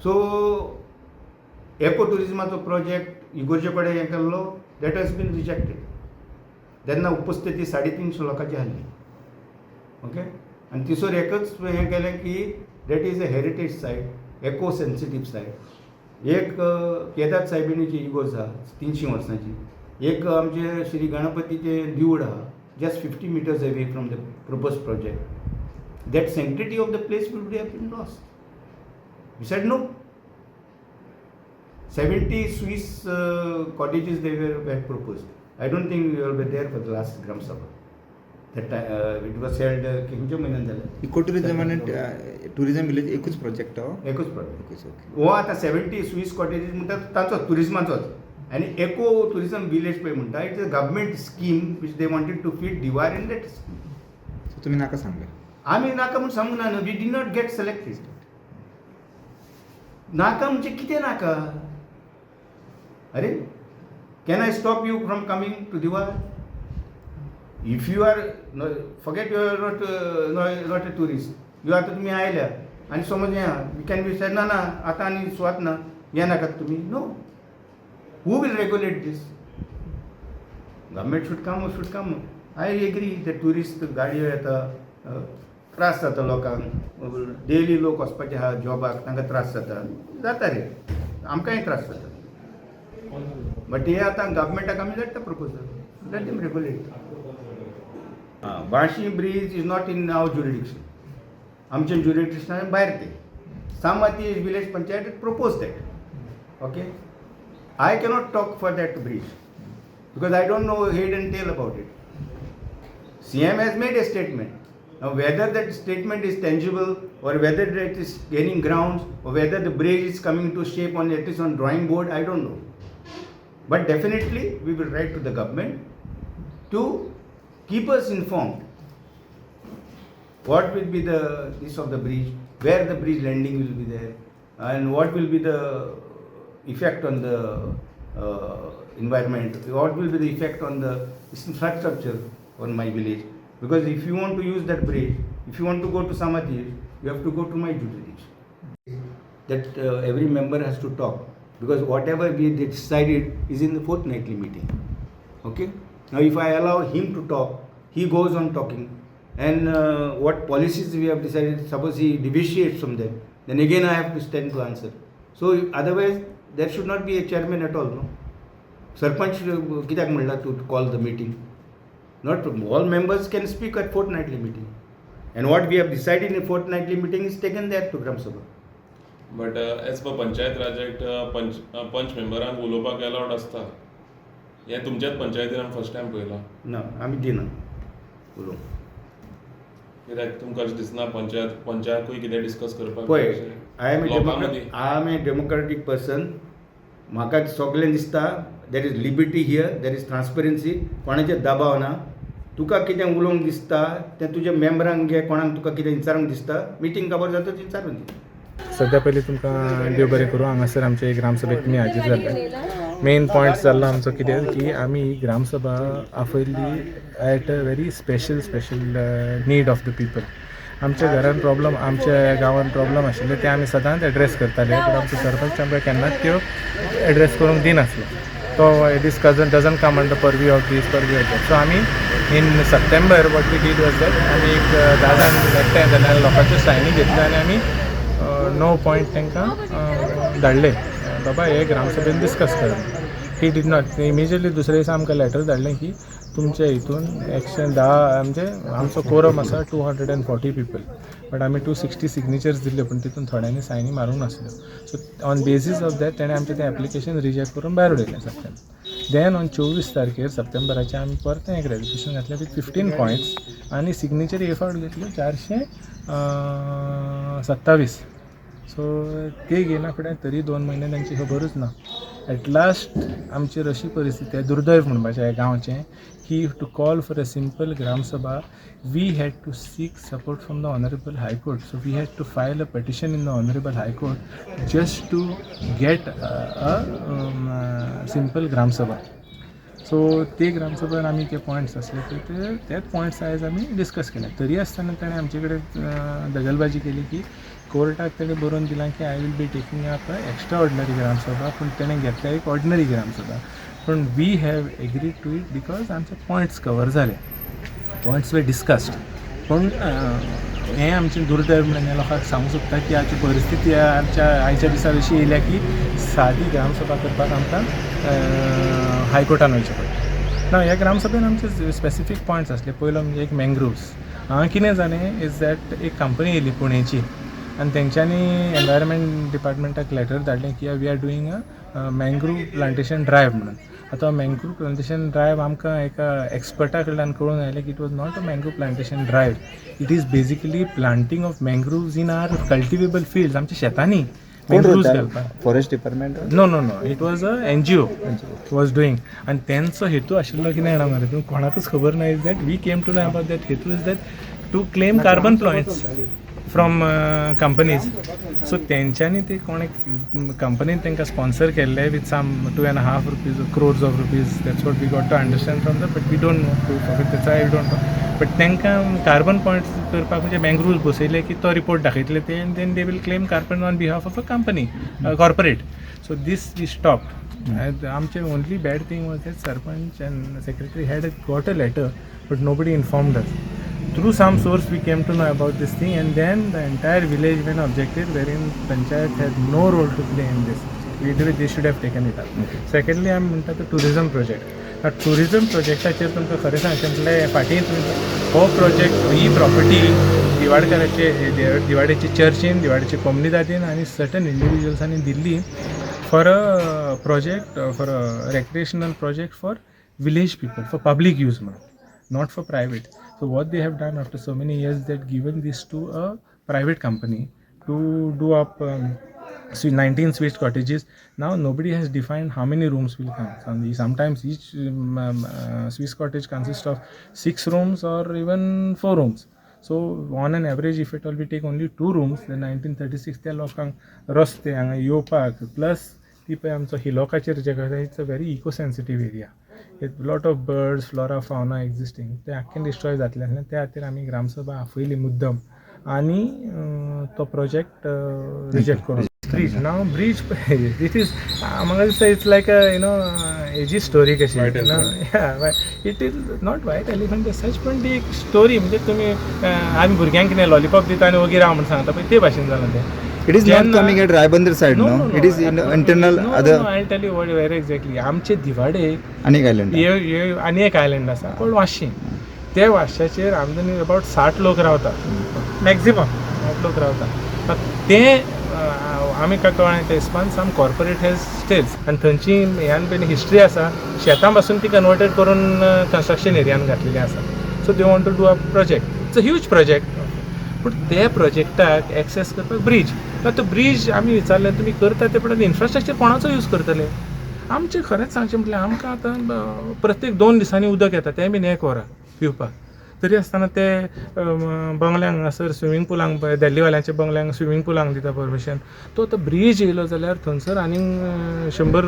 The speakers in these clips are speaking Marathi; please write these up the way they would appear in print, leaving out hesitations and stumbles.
सो एको टुरिजमाचो प्रोजेक्ट इगोर्जे कडेन हें केल्लो दॅट हॅज बीन रिजेक्टेड. तेन्ना उपस्थिती 350 लोकांची आहली. ओके. आनी तिसोर एकच हें केलें की that is a heritage site, eco sensitive site. एक केदार सायबिणीची इगोर्ज आहा 300 वर्सांची. एक आमचे श्री गणपतीचें देवूळ आहा just 50 meters away from the proposed project. That sanctity of the place would have been lost. We said no. 70 Swiss cottages they were proposed. I don't think we were there for the last Gram Sabha. That it was held खंयच्या म्हयन्यान जालें. इको टुरिजम आनी टुरिजम विलेज एकूच प्रोजेक्ट हो. एकूच प्रोजेक्ट. एकूच. ओके. हो आतां 70 स्वीस कॉटेजीस म्हणटात ताचोच टुरिजमाचोच. आनी एको टुरिजम विलेज पळय म्हणटा it's a government scheme which they wanted to feed Divar in that scheme. So तुमी नाका सांगले. आमी नाका म्हूण सांगूंक ना न्हू. We did not get selected. नाका म्हणजे कितें नाका? अरे can I stop you from coming to Divar? If you are forget you are not a tourist. You आतां तुमी आयल्या आनी समज हें आहा वी कॅन बी से ना ना आतां आनी सुवात ना यें नाकात तुमी. No. Who will regulate this? Government should come. I agree the tourist गाडयो येता, त्रास जाता लोकांक. डेली लोक वचपाचे आहा जॉबाक तांकां त्रास जाता रे. आमकांय त्रास जाता. बट हे आतां गव्हर्मेंटाक आमी धाडटा proposal. Let them regulate. Barshi bridge is not in our jurisdiction. आमच्या ज्युरिडिक्शनान भायर ते. सामाती village panchayat propose that. Okay. I cannot talk for that bridge because I don't know head and tail about it. CM has made a statement. Now whether that statement is tangible or whether it is gaining grounds or whether the bridge is coming to shape on at least on drawing board, I don't know. But definitely we will write to the government to keep us informed. What will be the this of the bridge, where the bridge landing will be there, and what will be the effect on the environment, what will be the effect on the infrastructure on my village. Because if you want to use that bridge, if you want to go to Samadhi, you have to go to my jurisdiction. That every member has to talk, because whatever we decided is in the fortnightly meeting. Okay. Now if I allow him to talk, he goes on talking, and what policies we have decided, suppose he deviates from them, then again I have to stand to answer. So otherwise there should not be a chairman at all. No. Sarpanch कित्याक म्हणला to call the meeting. Not all members can speak at fortnightly meeting, and what we have decided in a fortnightly meeting is taken there to Gram Sabha. But as per Panchayat Raj Act, पंच मेंबरांक उलोवपाक अलाउड आसता. हें तुमच्याच पंचायतीन हांवें फर्स्ट टायम पळयलां. ना आमी दिना उलोवंक. कित्याक तुमकां अशें दिसना पंचायतूय कितें डिस्कस करपाक? पळय आय एम ए लोकां डेमोक्रेटीक पर्सन. म्हाका सगळें दिसता there is liberty here, there is transparency. कोणाचे दबाव ना. तुका कितें उलोवंक दिसता तें तुज्या मेंबरांक घे. कोणाक तुका कितें विचारूंक दिसता मिटींग काबार जाता विचारून दी. सद्या पयलीं तुमकां देव बरें करूं. हांगासर आमचे ग्रामसभेक तुमी हाजीर जाल्ले. मेन पॉयंट जाल्लो आमचो कितें की आमी ग्रामसभा आपयल्ली at a very special need of the people. आमच्या घरान प्रॉब्लम, आमच्या गांवान प्रॉब्लम आशिल्ले ते आमी सदांच एड्रेस करताले. पूण आमचो सरपंच आमकां केन्नाच त्यो एड्रेस करूंक दिनासलो. तो this doesn't come under purview of this purview of that. So आमी in September what we did was that आमी एक 10 जाण एकठांय जाले आनी लोकांच्यो सायनी घेतल्यो आनी आमी 9 पॉयंट तांकां धाडले. बाबा हे ग्रामसभेन डिस्कस करा. He did not. इमिजिएटली दुसरे दिसा आमकां लेटर धाडलें की तुमच्या हितून 110 म्हणजे आमचो कोरम आसा 240 पीपल. बट आमी 260 सिग्नेचर्स दिल्ले पूण तितून थोड्यांनी सायनी मारूंक नासल्यो. So on basis of that तेणें आमचें तें एप्लिकेशन रिजेक्ट करून भायर उडयलें सप्टेंबर. देन ऑन 24 तारखेर सप्टेंबराचें आमी परतें एक रेजोल्युशन घातलें विथ 15 पॉयंट्स आनी सिग्नेचरी हे फावट घेतल्यो 427. सो ते घेयना फुडें तरी 2 म्हयने तांची खबरूच ना. एट लास्ट आमची अशी परिस्थिती आहे, दुर्दैव म्हणपाचें आहे गांवचें, की to call for a simple gram sabha we had to seek support from the honourable high court. So we had to file a petition in the honourable high court just to get a simple gram sabha. So ते ग्रामसभेन आमी ते पॉयंट्स आसले तेच पॉयंट्स आयज आमी डिस्कस केले. तरी आसतना ताणें आमचे कडेन दगलबाजी केली की कोर्टाक तेणें बरोवन दिलां की I will be taking up extra ordinary gram sabha, पूण तेणें घेतल्या एक ऑर्डिनरी ग्रामसभा. पूण we have agreed to it because आमचे पॉयंट्स कवर जाले, पॉयंट्स वे डिस्कस्ड. पूण हें आमचें दुर्दैव म्हणून हांव लोकांक सांगूंक सोदता की आमची परिस्थिती आयच्या दिसा अशी येयल्या की सादी ग्रामसभा करपाक आमकां हायकोर्टान वयचें पडटा. ना ह्या ग्रामसभेन आमचे स्पेसिफीक पॉयंट्स आसले. पयलो म्हणजे एक मँग्रोव्स. कितें जालें इज दॅट एक कंपनी येयली पुणेची आनी तेंच्यांनी एनवायरमेंट डिपार्टमेंटाक लेटर धाडलें की we are doing a mangrove plantation drive म्हणून. आतां मँग्रोव प्लांटेशन ड्रायव्ह आमकां एका एक्सपर्टा कडल्यान कळून आयलें की it was not a mangrove plantation drive. It is basically planting of mangroves in our cultivable fields. आमच्या शेतांनी मँग्रोव्स घालपाक. Forest department? No no no, it was a NGO was doing. आनी तेंचो हेतू आशिल्लो कितें जाणा मरे तूं, कोणाकूच खबर ना. Is that we came to know about that हेतू is that to claim carbon points from companies. So तेंच्यांनी ते कोण कंपनीन तांकां स्पॉन्सर केल्ले with some 2.5 crores of rupees. That's what we got to understand from that, but we don't know proof of it. त्याचा आय डोंट नो. बट तांकां कार्बन पॉयंट्स करपाक म्हणजे मँग्रोव्स बसयले की तो रिपोर्ट दाखयतले ते, and then they will claim carbon on behalf of a company corporate. So this we stopped. आमचे only bad thing was that sarpanch and secretary had got a letter but nobody informed us. Through some source we came to know about this thing, and then the entire village went objected, wherein Panchayat had no role to play in this. They should have taken it up. Secondly, I am into the tourism project. Now tourism projectaचेर तुमकां खरें सांगचें म्हटल्यार फाटीं हो प्रोजेक्ट, ही प्रॉपर्टी दिवाडेची चर्चीन, दिवाडेची कोमनिदादीन आनी सर्टन इंडिविज्युअल्सांनी दिल्ली for a project, for a recreational project for village people, for public use म्हणून, not for private. So what they have done after so many years, they've given this to a private company to do up 19 Swiss cottages. Now nobody has defined how many rooms will come. Sometimes each Swiss cottage consists of 6 rooms or even 4 rooms. So on an average, if at all we take only 2 rooms, then 1936 त्या लोकांक रस्ते हांगा येवपाक प्लस ती पळय आमचो हिलोकाचेर जे it's a very eco sensitive area. Lot of birds, flora, fauna existing, ते आख्खें डिस्ट्रॉय जातलें आसलें. त्या खातीर आमी ग्रामसभा आफयली मुद्दम आनी तो प्रोजेक्ट रिजेक्ट करून. ब्रीज नाव ब्रीज इट इज म्हाका दिसता इट्स लायक अ हेजी स्टोरी कशी. It is not white elephant as such, पण ती एक स्टोरी म्हणजे तुमी आमी भुरग्यांक कितें लॉलीपॉप दिता आनी ओगी राव म्हणून सांगता पळय ते भाशेन जालां तें. It is not coming at Raibandar side, no? It is in internal other. No, I'll tell you what where exactly. आमचे दिवाडे Anik island. आनी एक आयलंड आसा कॉल्ड वाशी. ते वाश्याचेर आमदनी अबावट 60 लोक रावतात मॅक्झिमम 60 लोक रावतात. ते आमी काय कळ्ळें ते हिसपान सम कॉर्पोरेट हॅज स्टेल्स आनी थंयची ह्यान पयलीं हिस्ट्री आसा. शेतां पासून ती कन्वर्टेड करून कन्स्ट्रक्शन एरियान घातलेली आसा. So they want to do a project. It's a huge project. पूण ते प्रोजेक्टाक एक्सेस करपाक ब्रीज. तो ब्रीज आमी विचारलें तुमी करता ते पण इन्फ्रास्ट्रक्चर कोणाचो यूज करतले. आमचें खरेंच सांगचें म्हटल्यार आमकां आतां प्रत्येक 2 दिसांनी उदक येता तें बीन 1 वरां पिवपाक. तरी आसतना ते बंगल्यांक हांगासर स्विमींग पुलांक पळय दिल्लीवाल्यांच्या बंगल्यांक स्विमींग पुलांक दिता परमिशन. तो आतां ब्रीज येयलो जाल्यार थंयसर आनीक 100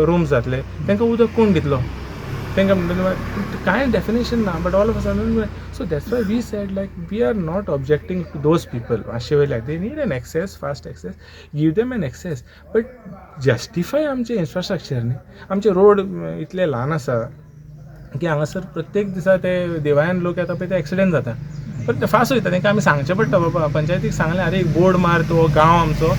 रूम्स जातले. तांकां उदक कोण दितलो? तांकां कांय डेफिनेशन ना. But all of a sudden so that's why we said like we are not objecting to those people. मातशे वयल्याक they need an access, fast access, give them an access. But justify आमचे इन्फ्रास्ट्रक्चर न्ही. आमचे रोड इतले ल्हान आसा की हांगासर प्रत्येक दिसा ते देवळान लोक येता पळय ते एक्सिडेंट जाता. पण ते फास्ट वयता. तांकां आमी सांगचें पडटा बाबा पंचायतीक सांगलें अरे एक बोर्ड मार तो गांव आमचो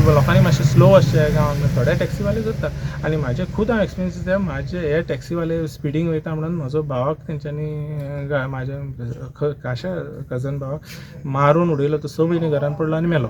लोकांनी मातशें स्लो वचचें गांवांत. थोडे टॅक्सीवाले करता आनी म्हाजे खूद हांव एक्सपिरियन्स ते म्हाजे हे टॅक्सीवाले स्पिडींग वयता म्हणून म्हजो भावाक तेंच्यांनी म्हाज्या खाशा कजन भावाक मारून उडयलो. तो 6 म्हयने घरान पडलो आनी मेलो.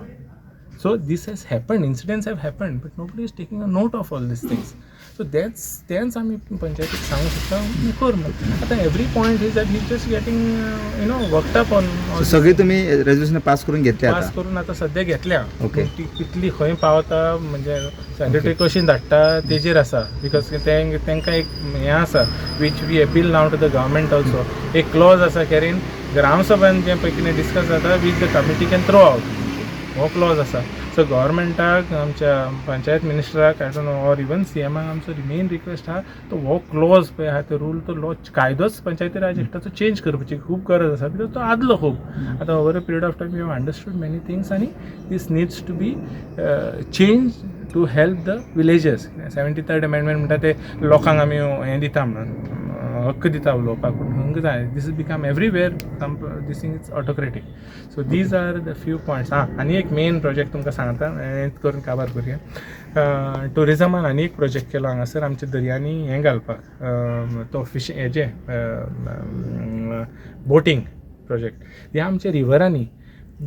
So this has happened, incidents have happened, but nobody is taking a note of all this things. So तेंच आमी पंचायतीक सांगूंक सोदता कर म्हणून. आतां every point is that he just getting worked up on. सगळी तुम्ही रेजोल्युशन पास करून घेतले पास करून आतां सद्या घेतल्या. ओके. ती कितली खंय पावता म्हणजे सॅक्रेटरी कशी धाडटा तेजेर आसा. बिकॉज तांकां एक हें आसा which we appeal now to the government also. एक क्लॉज आसा केरीन ग्रामसभान जें पळय कितें डिस्कस जाता which the committee can throw out. हो क्लॉज आसा. सो गव्हर्मेंटाक आमच्या पंचायत मिनिस्टराक I don't know or even CMाक आमचो मेन रिक्वेस्ट आहा तो हो क्लॉज पळय आहा तो रूल तो लॉ कायदोच पंचायती राज एक्टाचो चेंज करपाची खूब गरज आसा बिकॉज तो आदलो खूब आतां over a period of time we have understood many things आनी this needs to be change to help the villagers 73rd amendment म्हणटा ते लोकांक आमी हें दिता म्हणून हक्क दिता उलोवपाक पूण हांगा जाय this is become everywhere this thing is autocratic so these are the few points आनी एक मेन प्रोजेक्ट तुमकां सांगता हें करून काबार करुया टुरिजमान आनी एक प्रोजेक्ट केलो हांगासर आमच्या दर्यांनी हें घालपाक तो फिश हेजे बोटींग प्रोजेक्ट हे आमच्या रिवरांनी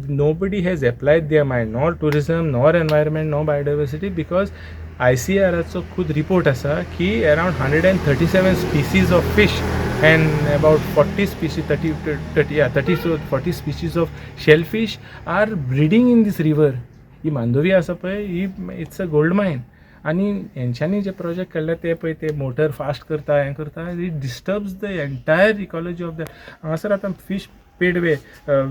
nobody has applied their mind, nor tourism, nor environment, nor biodiversity, because ICRचो खुद रिपोर्ट आसा की around 137 species of fish and about 40 species 30 to 40 species of shellfish are breeding in this river. ही मांडोवी आसा पळय ही इट्स अ गोल्ड मायन आनी हेंच्यांनी जे प्रोजेक्ट केल्ले ते पळय ते मोटर फास्ट करता हें करता it disturbs the entire ecology of the हांगासर आतां फिश पेडवे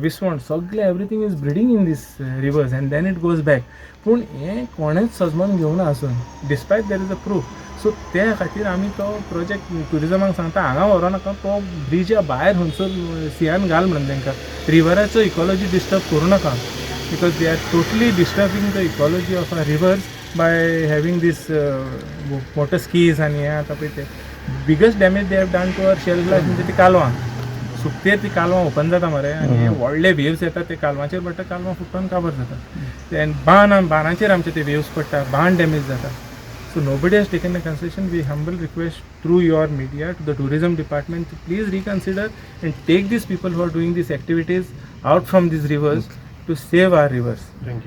विसवण सगळे everything is breeding in this rivers and then it goes back पूण हें कोणेंच सजमोन घेवना आसून despite there is a proof so त्या खातीर आमी तो प्रोजेक्ट टुरिजमाक सांगता हांगा व्हरो नाका तो ब्रिजा भायर खंयसर सियान घाल म्हणून तांकां रिवराचो इकॉलॉजी डिस्टर्ब करूं नाका because they are totally disturbing the ecology of our rivers by having this motor skis आनी हें आतां पळय ते biggest damage they have done to our shelf life म्हणजे ती कालवां सुकतेर ती कालवां ओपन जाता मरे आनी व्हडले वेव्स येता ते कालवांचेर पडटा कालवां फुटून काबार जाता आनी बानाचेर आमचे ते वेव्स पडटा बान डॅमेज जाता so nobody has taken the concession we humble request through your media to the tourism department to please reconsider and take this people who are doing this activities out from this rivers to save our rivers. Thank you.